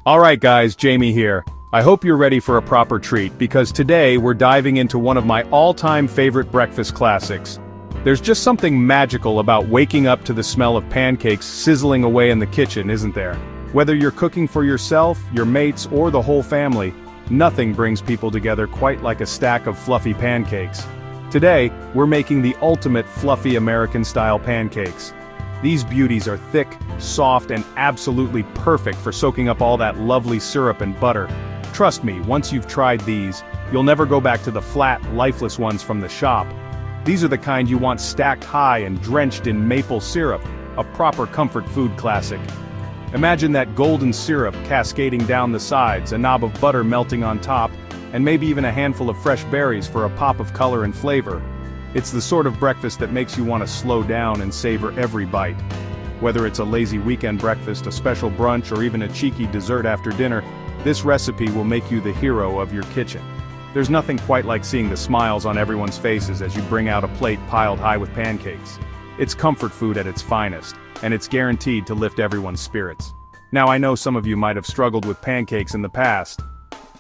Alright guys, Jamie here. I hope you're ready for a proper treat because today we're diving into one of my all-time favorite breakfast classics. There's just something magical about waking up to the smell of pancakes sizzling away in the kitchen, isn't there? Whether you're cooking for yourself, your mates, or the whole family, nothing brings people together quite like a stack of fluffy pancakes. Today, we're making the ultimate fluffy American-style pancakes. These beauties are thick, soft, and absolutely perfect for soaking up all that lovely syrup and butter. Trust me, once you've tried these, you'll never go back to the flat, lifeless ones from the shop. These are the kind you want stacked high and drenched in maple syrup, a proper comfort food classic. Imagine that golden syrup cascading down the sides, a knob of butter melting on top, and maybe even a handful of fresh berries for a pop of color and flavor. It's the sort of breakfast that makes you want to slow down and savor every bite. Whether it's a lazy weekend breakfast, a special brunch, or even a cheeky dessert after dinner, this recipe will make you the hero of your kitchen. There's nothing quite like seeing the smiles on everyone's faces as you bring out a plate piled high with pancakes. It's comfort food at its finest, and it's guaranteed to lift everyone's spirits. Now I know some of you might have struggled with pancakes in the past.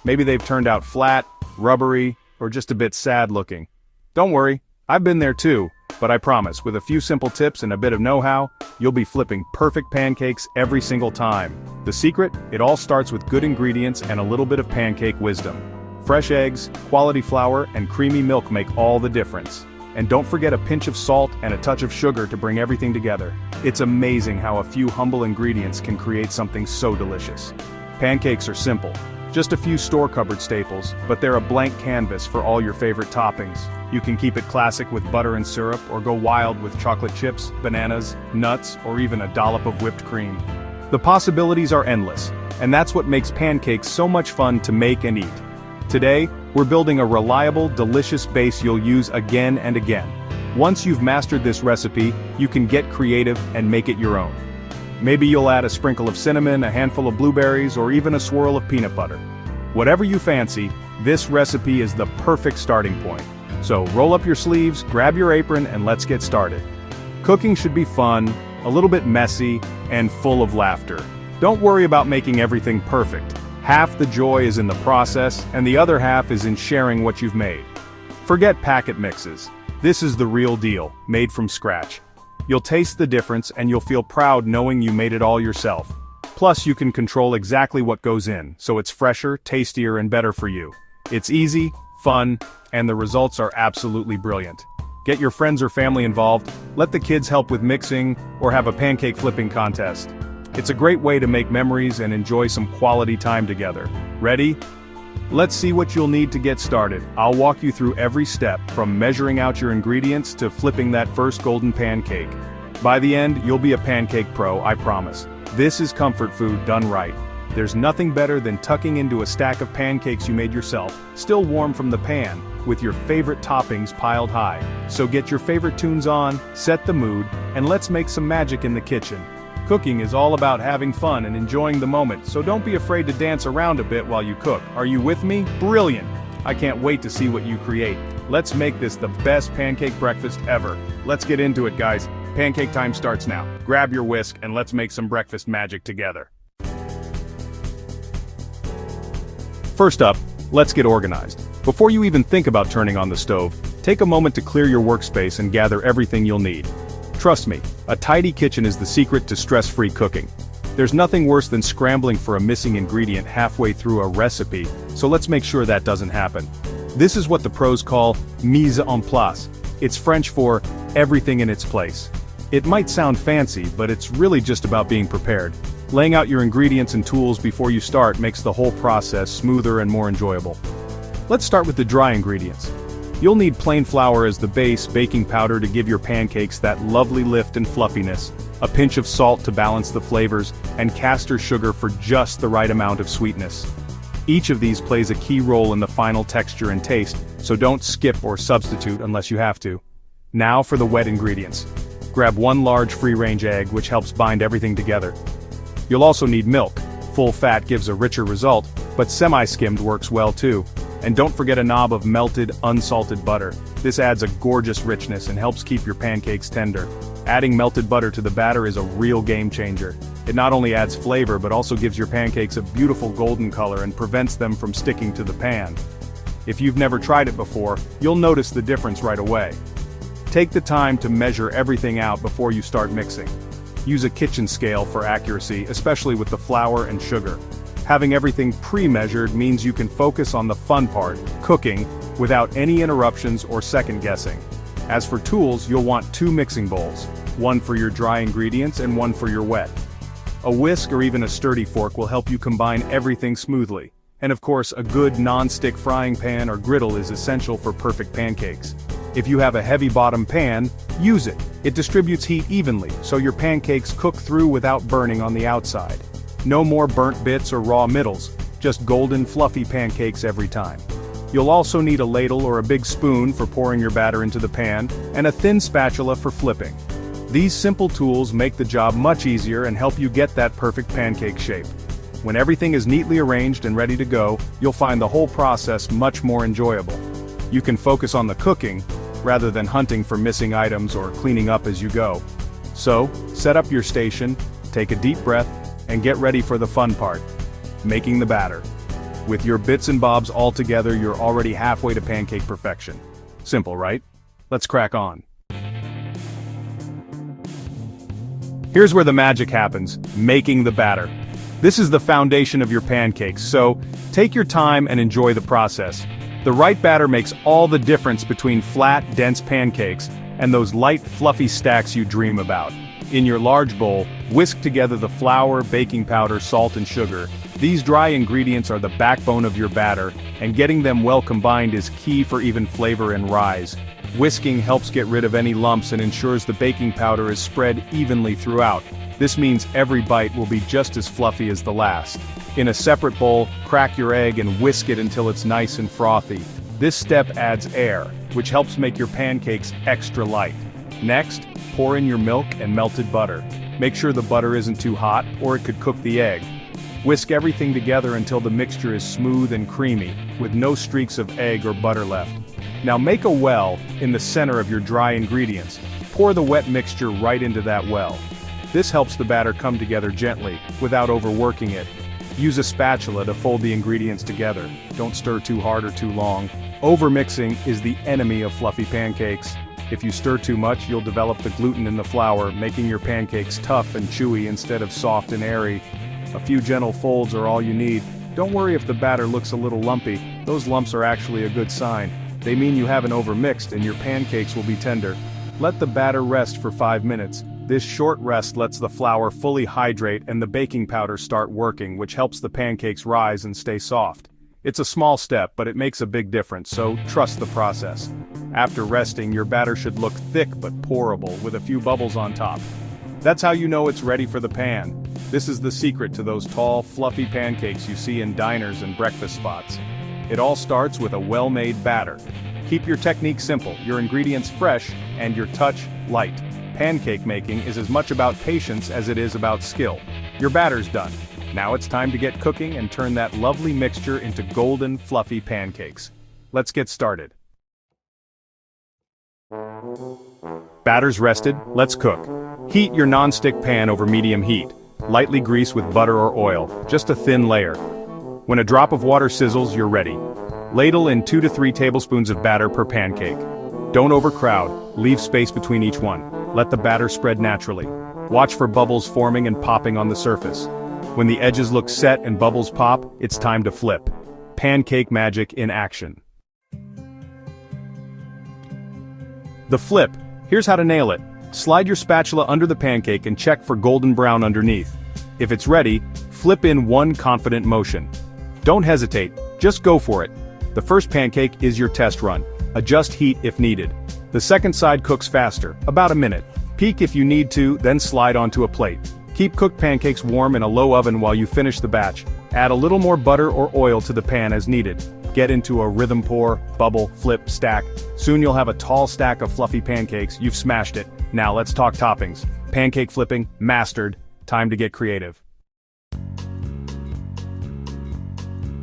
Maybe they've turned out flat, rubbery, or just a bit sad looking. Don't worry. I've been there too, but I promise, with a few simple tips and a bit of know-how, you'll be flipping perfect pancakes every single time. The secret? It all starts with good ingredients and a little bit of pancake wisdom. Fresh eggs, quality flour, and creamy milk make all the difference. And don't forget a pinch of salt and a touch of sugar to bring everything together. It's amazing how a few humble ingredients can create something so delicious. Pancakes are simple. Just a few store-cupboard staples, but they're a blank canvas for all your favorite toppings. You can keep it classic with butter and syrup, or go wild with chocolate chips, bananas, nuts, or even a dollop of whipped cream. The possibilities are endless, and that's what makes pancakes so much fun to make and eat. Today, we're building a reliable, delicious base you'll use again and again. Once you've mastered this recipe, you can get creative and make it your own. Maybe you'll add a sprinkle of cinnamon, a handful of blueberries, or even a swirl of peanut butter. Whatever you fancy, this recipe is the perfect starting point. So roll up your sleeves, grab your apron, and let's get started. Cooking should be fun, a little bit messy, and full of laughter. Don't worry about making everything perfect. Half the joy is in the process, and the other half is in sharing what you've made. Forget packet mixes. This is the real deal, made from scratch. You'll taste the difference and you'll feel proud knowing you made it all yourself. Plus you can control exactly what goes in, so it's fresher, tastier, and better for you. It's easy, fun, and the results are absolutely brilliant. Get your friends or family involved, let the kids help with mixing, or have a pancake flipping contest. It's a great way to make memories and enjoy some quality time together. Ready? Let's see what you'll need to get started. I'll walk you through every step, from measuring out your ingredients to flipping that first golden pancake. By the end, you'll be a pancake pro, I promise. This is comfort food done right. There's nothing better than tucking into a stack of pancakes you made yourself, still warm from the pan, with your favorite toppings piled high. So get your favorite tunes on, set the mood, and let's make some magic in the kitchen. Cooking is all about having fun and enjoying the moment, so don't be afraid to dance around a bit while you cook. Are you with me? Brilliant! I can't wait to see what you create. Let's make this the best pancake breakfast ever. Let's get into it, guys. Pancake time starts now. Grab your whisk and let's make some breakfast magic together. First up, let's get organized. Before you even think about turning on the stove, take a moment to clear your workspace and gather everything you'll need. Trust me, a tidy kitchen is the secret to stress-free cooking. There's nothing worse than scrambling for a missing ingredient halfway through a recipe, so let's make sure that doesn't happen. This is what the pros call mise en place. It's French for everything in its place. It might sound fancy, but it's really just about being prepared. Laying out your ingredients and tools before you start makes the whole process smoother and more enjoyable. Let's start with the dry ingredients. You'll need plain flour as the base, baking powder to give your pancakes that lovely lift and fluffiness, a pinch of salt to balance the flavors, and castor sugar for just the right amount of sweetness. Each of these plays a key role in the final texture and taste, so don't skip or substitute unless you have to. Now for the wet ingredients. Grab one large free-range egg, which helps bind everything together. You'll also need milk. Full fat gives a richer result, but semi-skimmed works well too. And don't forget a knob of melted, unsalted butter. This adds a gorgeous richness and helps keep your pancakes tender. Adding melted butter to the batter is a real game changer. It not only adds flavor but also gives your pancakes a beautiful golden color and prevents them from sticking to the pan. If you've never tried it before, you'll notice the difference right away. Take the time to measure everything out before you start mixing. Use a kitchen scale for accuracy, especially with the flour and sugar. Having everything pre-measured means you can focus on the fun part, cooking, without any interruptions or second guessing. As for tools, you'll want 2 mixing bowls, one for your dry ingredients and one for your wet. A whisk or even a sturdy fork will help you combine everything smoothly. And of course, a good non-stick frying pan or griddle is essential for perfect pancakes. If you have a heavy bottom pan, use it. It distributes heat evenly, so your pancakes cook through without burning on the outside. No more burnt bits or raw middles, just golden fluffy pancakes every time. You'll also need a ladle or a big spoon for pouring your batter into the pan, and a thin spatula for flipping. These simple tools make the job much easier and help you get that perfect pancake shape. When everything is neatly arranged and ready to go, you'll find the whole process much more enjoyable. You can focus on the cooking, rather than hunting for missing items or cleaning up as you go. So, set up your station, take a deep breath, and get ready for the fun part, making the batter. With your bits and bobs all together, you're already halfway to pancake perfection. Simple, right? Let's crack on. Here's where the magic happens, making the batter. This is the foundation of your pancakes, so take your time and enjoy the process. The right batter makes all the difference between flat, dense pancakes and those light, fluffy stacks you dream about. In your large bowl, whisk together the flour, baking powder, salt and sugar. These dry ingredients are the backbone of your batter, and getting them well combined is key for even flavor and rise. Whisking helps get rid of any lumps and ensures the baking powder is spread evenly throughout. This means every bite will be just as fluffy as the last. In a separate bowl, crack your egg and whisk it until it's nice and frothy. This step adds air, which helps make your pancakes extra light. Next, pour in your milk and melted butter. Make sure the butter isn't too hot, or it could cook the egg. Whisk everything together until the mixture is smooth and creamy, with no streaks of egg or butter left. Now make a well in the center of your dry ingredients. Pour the wet mixture right into that well. This helps the batter come together gently, without overworking it. Use a spatula to fold the ingredients together. Don't stir too hard or too long. Overmixing is the enemy of fluffy pancakes. If you stir too much, you'll develop the gluten in the flour, making your pancakes tough and chewy instead of soft and airy. A few gentle folds are all you need. Don't worry if the batter looks a little lumpy. Those lumps are actually a good sign. They mean you haven't overmixed and your pancakes will be tender. Let the batter rest for 5 minutes. This short rest lets the flour fully hydrate and the baking powder start working, which helps the pancakes rise and stay soft. It's a small step, but it makes a big difference, so trust the process. After resting, your batter should look thick but pourable, with a few bubbles on top. That's how you know it's ready for the pan. This is the secret to those tall, fluffy pancakes you see in diners and breakfast spots. It all starts with a well-made batter. Keep your technique simple, your ingredients fresh, and your touch light. Pancake making is as much about patience as it is about skill. Your batter's done. Now it's time to get cooking and turn that lovely mixture into golden, fluffy pancakes. Let's get started. Batter's rested, let's cook. Heat your non-stick pan over medium heat. Lightly grease with butter or oil, just a thin layer. When a drop of water sizzles, you're ready. Ladle in 2 to 3 tablespoons of batter per pancake. Don't overcrowd, leave space between each one. Let the batter spread naturally. Watch for bubbles forming and popping on the surface. When the edges look set and bubbles pop, it's time to flip. Pancake magic in action. The flip. Here's how to nail it. Slide your spatula under the pancake and check for golden brown underneath. If it's ready, flip in one confident motion. Don't hesitate, just go for it. The first pancake is your test run. Adjust heat if needed. The second side cooks faster, about a minute. Peek if you need to, then slide onto a plate. Keep cooked pancakes warm in a low oven while you finish the batch. Add a little more butter or oil to the pan as needed. Get into a rhythm pour, bubble, flip, stack. Soon you'll have a tall stack of fluffy pancakes. You've smashed it. Now let's talk toppings. Pancake flipping, mastered. Time to get creative.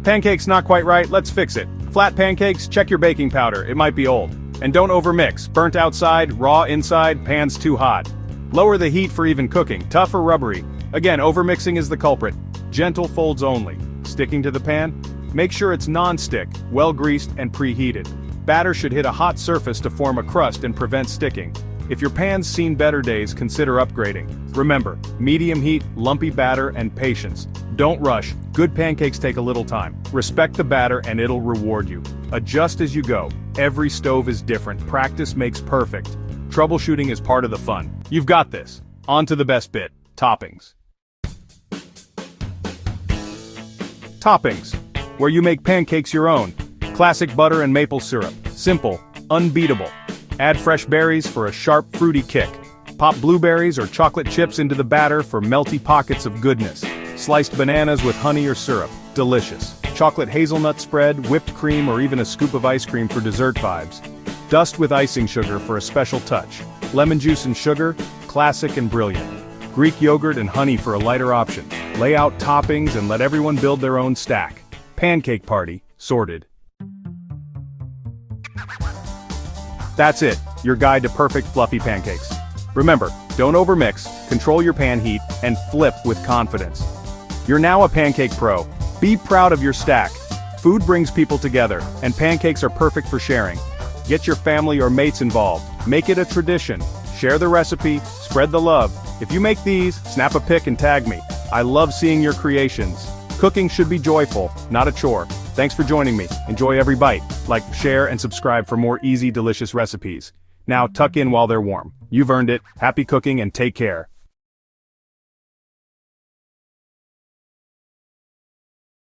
Pancakes not quite right, let's fix it. Flat pancakes, check your baking powder, it might be old. And don't overmix, burnt outside, raw inside, pan's too hot. Lower the heat for even cooking, tough or rubbery. Again, overmixing is the culprit. Gentle folds only. Sticking to the pan? Make sure it's non-stick, well-greased and preheated. Batter should hit a hot surface to form a crust and prevent sticking. If your pan's seen better days, consider upgrading. Remember, medium heat, lumpy batter, and patience. Don't rush, good pancakes take a little time. Respect the batter and it'll reward you. Adjust as you go. Every stove is different, practice makes perfect. Troubleshooting is part of the fun. You've got this. On to the best bit, toppings. Toppings, where you make pancakes your own. Classic butter and maple syrup. Simple, unbeatable. Add fresh berries for a sharp, fruity kick. Pop blueberries or chocolate chips into the batter for melty pockets of goodness. Sliced bananas with honey or syrup. Delicious. Chocolate hazelnut spread, whipped cream, or even a scoop of ice cream for dessert vibes. Dust with icing sugar for a special touch. Lemon juice and sugar, classic and brilliant. Greek yogurt and honey for a lighter option. Lay out toppings and let everyone build their own stack. Pancake party, sorted. That's it, your guide to perfect fluffy pancakes. Remember, don't overmix, control your pan heat, and flip with confidence. You're now a pancake pro. Be proud of your stack. Food brings people together, and pancakes are perfect for sharing. Get your family or mates involved. Make it a tradition. Share the recipe, spread the love. If you make these, snap a pic and tag me. I love seeing your creations. Cooking should be joyful, not a chore. Thanks for joining me. Enjoy every bite. Like, share, and subscribe for more easy, delicious recipes. Now tuck in while they're warm. You've earned it. Happy cooking and take care.